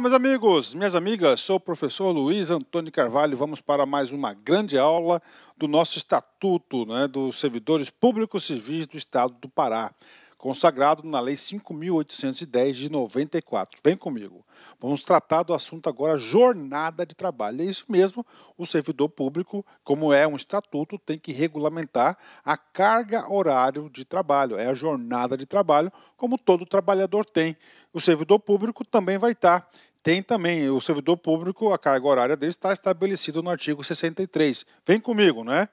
Meus amigos, minhas amigas, sou o professor Luiz Antônio Carvalho. Vamos para mais uma grande aula do nosso Estatuto, dos Servidores Públicos Civis do Estado do Pará, consagrado na Lei 5.810 de 94. Vem comigo. Vamos tratar do assunto agora, jornada de trabalho. É isso mesmo, o servidor público, como é um estatuto, tem que regulamentar a carga horária de trabalho, é a jornada de trabalho, como todo trabalhador tem. O servidor público também vai estar. Tem também o servidor público, a carga horária dele está estabelecida no artigo 63. Vem comigo, né?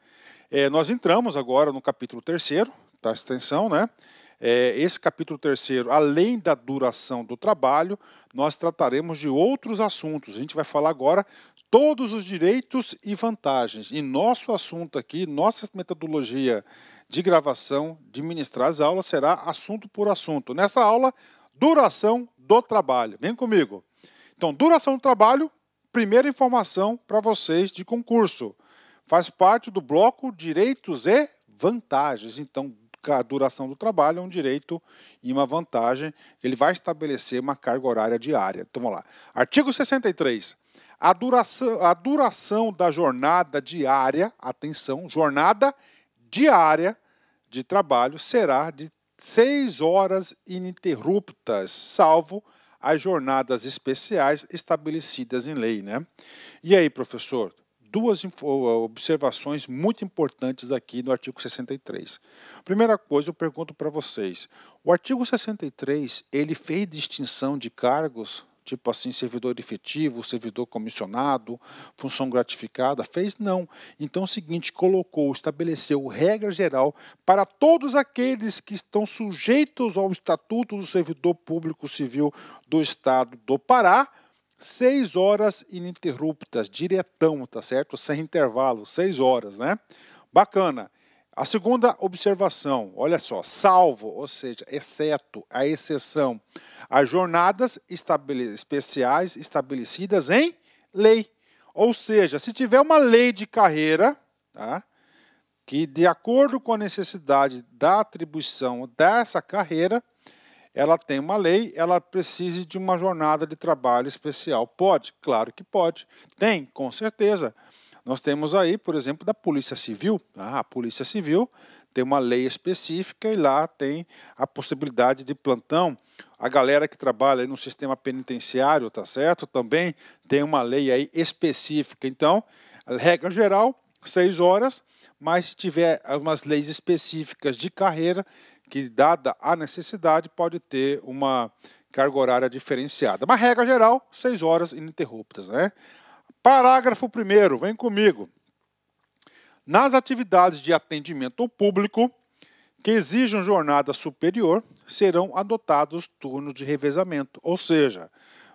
Nós entramos agora no capítulo 3º, presta atenção, né? Esse capítulo 3º, além da duração do trabalho, nós trataremos de outros assuntos. A gente vai falar agora todos os direitos e vantagens. E nosso assunto aqui, nossa metodologia de gravação, de ministrar as aulas, será assunto por assunto. Nessa aula, duração do trabalho. Vem comigo. Então, duração do trabalho, primeira informação para vocês de concurso. Faz parte do bloco direitos e vantagens. Então, a duração do trabalho é um direito e uma vantagem. Ele vai estabelecer uma carga horária diária. Então, vamos lá. Artigo 63. A duração da jornada diária, atenção, jornada diária de trabalho será de 6 horas ininterruptas, salvo as jornadas especiais estabelecidas em lei, né? E aí, professor, duas observações muito importantes aqui no artigo 63. Primeira coisa, eu pergunto para vocês, o artigo 63, ele fez distinção de cargos, tipo assim, servidor efetivo, servidor comissionado, função gratificada? Fez? Não. Então é o seguinte, estabeleceu regra geral para todos aqueles que estão sujeitos ao Estatuto do Servidor Público Civil do Estado do Pará, 6 horas ininterruptas, diretão, tá certo? Sem intervalo, 6 horas, né? Bacana. A segunda observação, olha só, salvo, ou seja, exceto, a exceção, as jornadas especiais estabelecidas em lei. Ou seja, se tiver uma lei de carreira, tá, que de acordo com a necessidade da atribuição dessa carreira, ela tem uma lei, ela precise de uma jornada de trabalho especial. Pode? Claro que pode. Tem? Com certeza. Nós temos aí, por exemplo, da Polícia Civil. A Polícia Civil tem uma lei específica e lá tem a possibilidade de plantão. A galera que trabalha aí no sistema penitenciário, tá certo? Também tem uma lei aí específica. Então, regra geral, 6 horas, mas se tiver umas leis específicas de carreira, que dada a necessidade, pode ter uma carga horária diferenciada. Mas regra geral, 6 horas ininterruptas, né? Parágrafo 1º, vem comigo. Nas atividades de atendimento ao público que exijam jornada superior, serão adotados turnos de revezamento. Ou seja,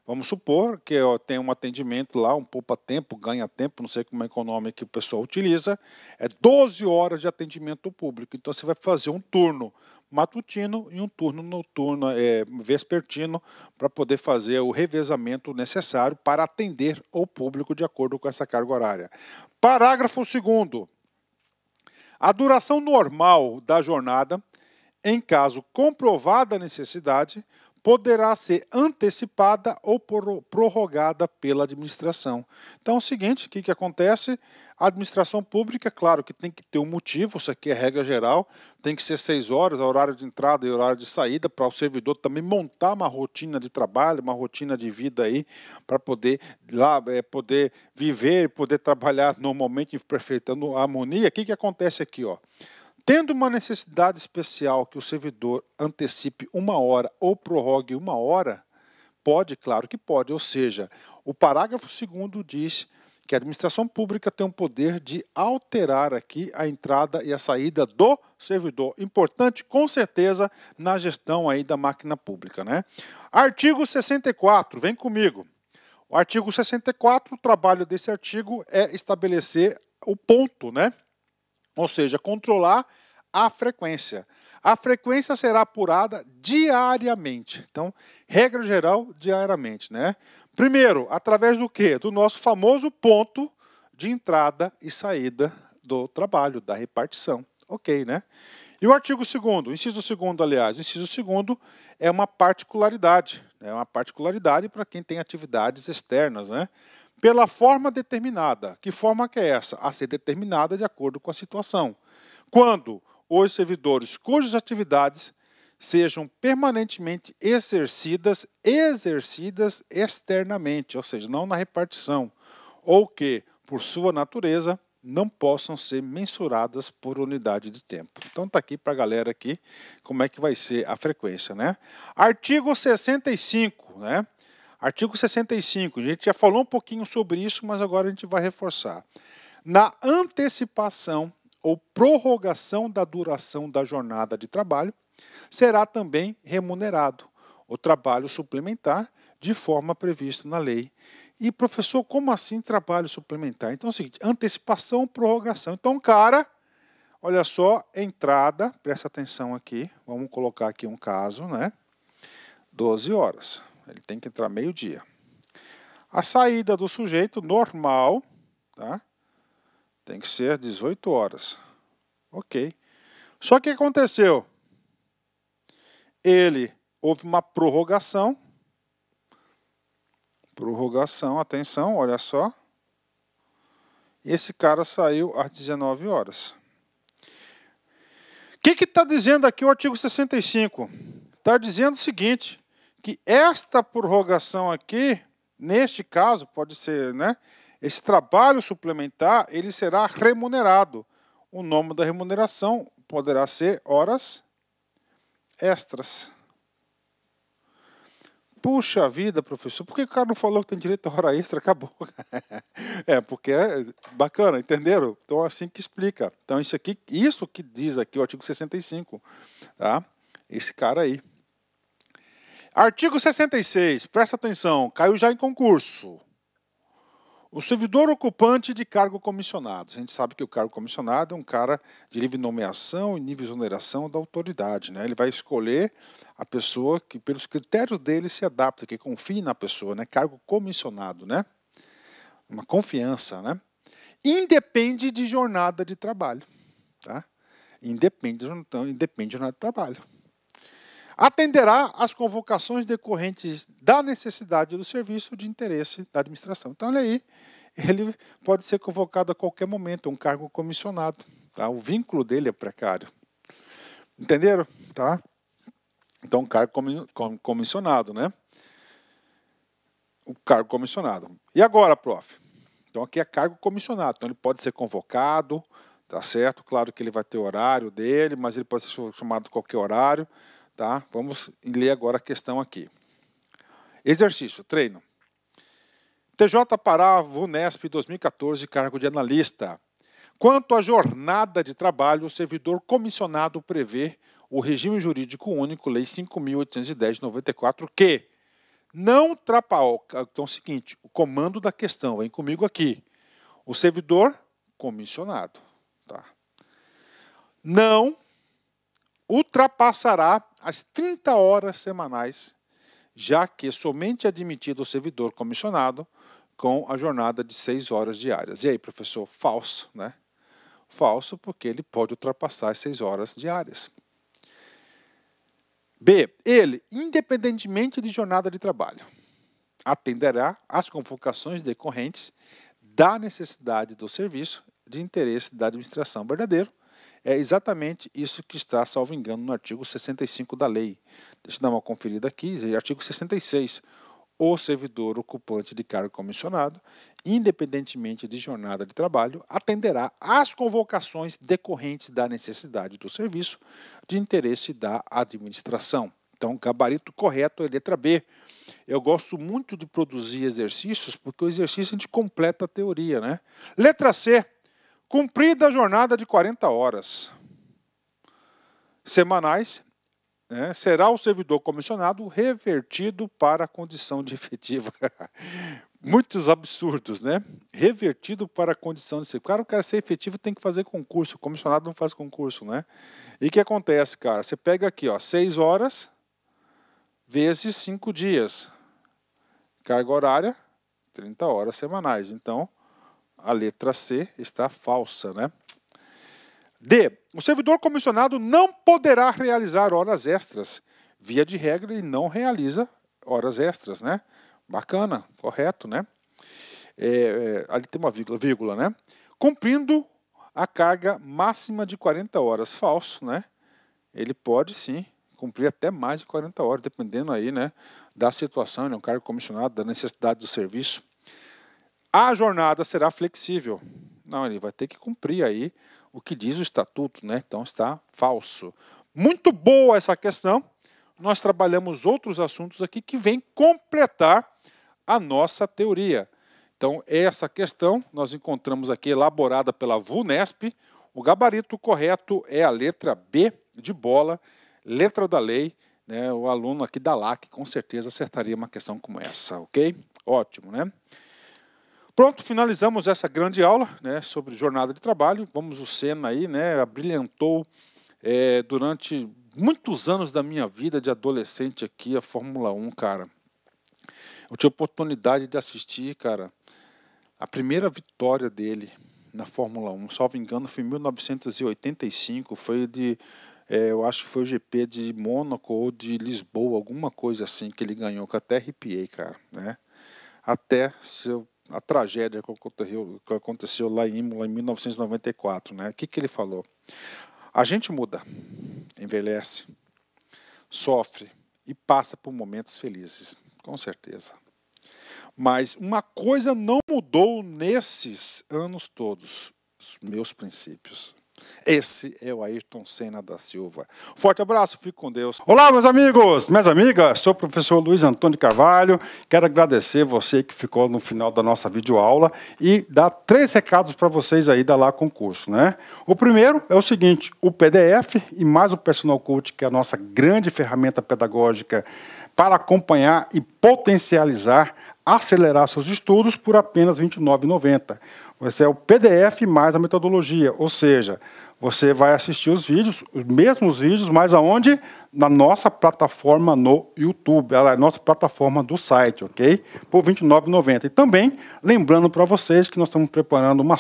vamos supor que tem um atendimento lá, um poupa-tempo, ganha-tempo, não sei como é que é o nome que o pessoal utiliza, é 12 horas de atendimento ao público. Então você vai fazer um turno matutino e um turno noturno, vespertino, para poder fazer o revezamento necessário para atender o público de acordo com essa carga horária. Parágrafo 2º. A duração normal da jornada, em caso comprovada a necessidade, poderá ser antecipada ou prorrogada pela administração. Então é o seguinte, o que acontece? A administração pública, claro que tem que ter um motivo, isso aqui é regra geral, tem que ser 6 horas, horário de entrada e horário de saída, para o servidor também montar uma rotina de trabalho, uma rotina de vida aí, para poder poder viver, poder trabalhar normalmente em perfeita harmonia. O que acontece aqui, ó? Tendo uma necessidade especial que o servidor antecipe 1 hora ou prorrogue 1 hora, pode, claro que pode. Ou seja, o parágrafo 2º diz que a administração pública tem o poder de alterar aqui a entrada e a saída do servidor. Importante, com certeza, na gestão aí da máquina pública, né? Artigo 64, vem comigo. O artigo 64, o trabalho desse artigo é estabelecer o ponto, né? Ou seja, controlar a frequência. A frequência será apurada diariamente. Então, regra geral, diariamente, né? Primeiro, através do quê? Do nosso famoso ponto de entrada e saída do trabalho, da repartição. Ok, né? E o artigo 2º, inciso 2º, aliás, o inciso 2º é uma particularidade, É uma particularidade para quem tem atividades externas, né? Pela forma determinada. Que forma que é essa? A ser determinada de acordo com a situação. Quando os servidores cujas atividades sejam permanentemente exercidas externamente, ou seja, não na repartição, ou que, por sua natureza, não possam ser mensuradas por unidade de tempo. Então está aqui para a galera aqui como é que vai ser a frequência, né? Artigo 65, né? Artigo 65, a gente já falou um pouquinho sobre isso, mas agora a gente vai reforçar. Na antecipação ou prorrogação da duração da jornada de trabalho, será também remunerado o trabalho suplementar de forma prevista na lei. E, professor, como assim trabalho suplementar? Então é o seguinte, antecipação, prorrogação. Então, cara, olha só, entrada, presta atenção aqui, vamos colocar aqui um caso, né? 12 horas, ele tem que entrar meio-dia. A saída do sujeito normal, tá? Tem que ser 18 horas. Ok. Só que o que aconteceu? Houve uma prorrogação. Prorrogação, atenção, olha só. Esse cara saiu às 19 horas. O que está dizendo aqui o artigo 65? Está dizendo o seguinte, que esta prorrogação aqui, neste caso, pode ser, né? Esse trabalho suplementar, ele será remunerado. O nome da remuneração poderá ser horas extras. Puxa vida, professor, por que o cara não falou que tem direito a hora extra? Acabou. Porque é bacana, entenderam? Então, assim que explica. Então, isso que diz aqui o artigo 65. Tá? Esse cara aí. Artigo 66, presta atenção, caiu já em concurso. O servidor ocupante de cargo comissionado. A gente sabe que o cargo comissionado é um cara de livre nomeação e nível de exoneração da autoridade, né? Ele vai escolher a pessoa que, pelos critérios dele, se adapta, que confie na pessoa, né? Cargo comissionado, né? Uma confiança, né? Independe de jornada de trabalho, tá? Independe de jornada de trabalho. Atenderá às convocações decorrentes da necessidade do serviço de interesse da administração. Então, olha aí, ele pode ser convocado a qualquer momento, um cargo comissionado. Tá? O vínculo dele é precário. Entenderam? Tá? Então, cargo comissionado, né? O cargo comissionado. E agora, prof? Então, aqui é cargo comissionado. Então, ele pode ser convocado, tá certo? Claro que ele vai ter o horário dele, mas ele pode ser chamado a qualquer horário. Tá? Vamos ler agora a questão aqui. Exercício, treino. TJ Pará, VUNESP 2014, cargo de analista. Quanto à jornada de trabalho, o servidor comissionado prevê o regime jurídico único, Lei 5.810 de 94, que não ultrapassa. Então é o seguinte, o comando da questão, vem comigo aqui. O servidor comissionado. Tá? Não ultrapassará as 30 horas semanais, já que somente é admitido o servidor comissionado com a jornada de 6 horas diárias. E aí, professor? Falso, né? Falso, porque ele pode ultrapassar as 6 horas diárias. B. Ele, independentemente de jornada de trabalho, atenderá às convocações decorrentes da necessidade do serviço de interesse da administração verdadeiro. É exatamente isso que está, salvo engano, no artigo 65 da lei. Deixa eu dar uma conferida aqui, artigo 66. O servidor ocupante de cargo comissionado, independentemente de jornada de trabalho, atenderá às convocações decorrentes da necessidade do serviço de interesse da administração. Então, gabarito correto é letra B. Eu gosto muito de produzir exercícios, porque o exercício a gente completa a teoria, né? Letra C. Cumprida a jornada de 40 horas semanais, né, será o servidor comissionado revertido para a condição de efetiva. Muitos absurdos, né? Revertido para a condição de ser. O cara quer ser efetivo, tem que fazer concurso. O comissionado não faz concurso, né? E o que acontece, cara? Você pega aqui, ó, 6 horas vezes 5 dias. Carga horária, 30 horas semanais. Então, a letra C está falsa, né? D. O servidor comissionado não poderá realizar horas extras. Via de regra, ele não realiza horas extras, né? Bacana, correto, né? Ali tem uma vírgula, né? Cumprindo a carga máxima de 40 horas. Falso, né? Ele pode, sim, cumprir até mais de 40 horas, dependendo aí, né, da situação, ele é um cargo comissionado, da necessidade do serviço. A jornada será flexível. Não, ele vai ter que cumprir aí o que diz o estatuto, né? Então está falso. Muito boa essa questão. Nós trabalhamos outros assuntos aqui que vêm completar a nossa teoria. Então, essa questão nós encontramos aqui elaborada pela VUNESP. O gabarito correto é a letra B de bola, letra da lei, né? O aluno aqui da LAC com certeza acertaria uma questão como essa, ok? Ótimo, né? Pronto, finalizamos essa grande aula, né, sobre jornada de trabalho. Vamos, o Senna aí, né, abrilhantou durante muitos anos da minha vida de adolescente aqui a Fórmula 1, cara. Eu tive a oportunidade de assistir, cara, a primeira vitória dele na Fórmula 1, salvo engano, foi em 1985, foi eu acho que foi o GP de Mônaco ou de Lisboa, alguma coisa assim que ele ganhou, que eu até arrepiei, cara, né? Até a tragédia que aconteceu lá em Imola em 1994, né? O que ele falou? A gente muda, envelhece, sofre e passa por momentos felizes, com certeza. Mas uma coisa não mudou nesses anos todos, os meus princípios. Esse é o Ayrton Senna da Silva. Forte abraço, fique com Deus. Olá, meus amigos, minhas amigas, sou o professor Luiz Antônio Carvalho. Quero agradecer você que ficou no final da nossa videoaula e dar 3 recados para vocês aí da Lá Concurso, né? O primeiro é o seguinte, o PDF e mais o Personal Coach, que é a nossa grande ferramenta pedagógica para acompanhar e potencializar, acelerar seus estudos por apenas R$ 29,90. Esse é o PDF mais a metodologia, ou seja, você vai assistir os vídeos, os mesmos vídeos, mas aonde? Na nossa plataforma no YouTube, ela é a nossa plataforma do site, ok? Por R$ 29,90. E também, lembrando para vocês que nós estamos preparando uma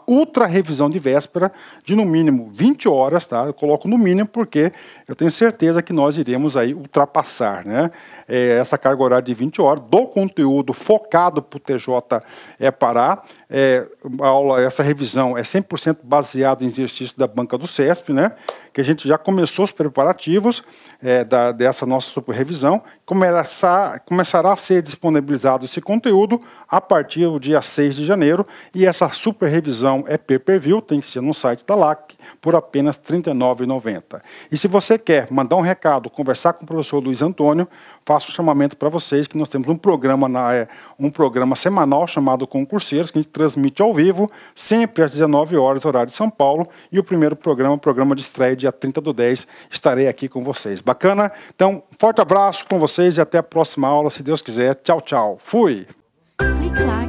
ultra revisão de véspera de no mínimo 20 horas, tá? Eu coloco no mínimo porque eu tenho certeza que nós iremos aí ultrapassar, né? Essa carga horária de 20 horas do conteúdo focado para o TJ Pará. Essa revisão é 100% baseado em exercício da banca do CESP, né? Que a gente já começou os preparativos dessa nossa super revisão. Começará a ser disponibilizado esse conteúdo a partir do dia 6 de janeiro. E essa super revisão é pay-per-view, tem que ser no site da LAC, por apenas R$ 39,90. E se você quer mandar um recado, conversar com o professor Luiz Antônio, faço um chamamento para vocês que nós temos um programa semanal chamado Concurseiros, que a gente transmite ao vivo, sempre às 19 horas, horário de São Paulo. E o primeiro programa, o programa de estreia, dia 30/10, estarei aqui com vocês. Bacana? Então, forte abraço com vocês e até a próxima aula, se Deus quiser. Tchau, tchau. Fui! Clique lá.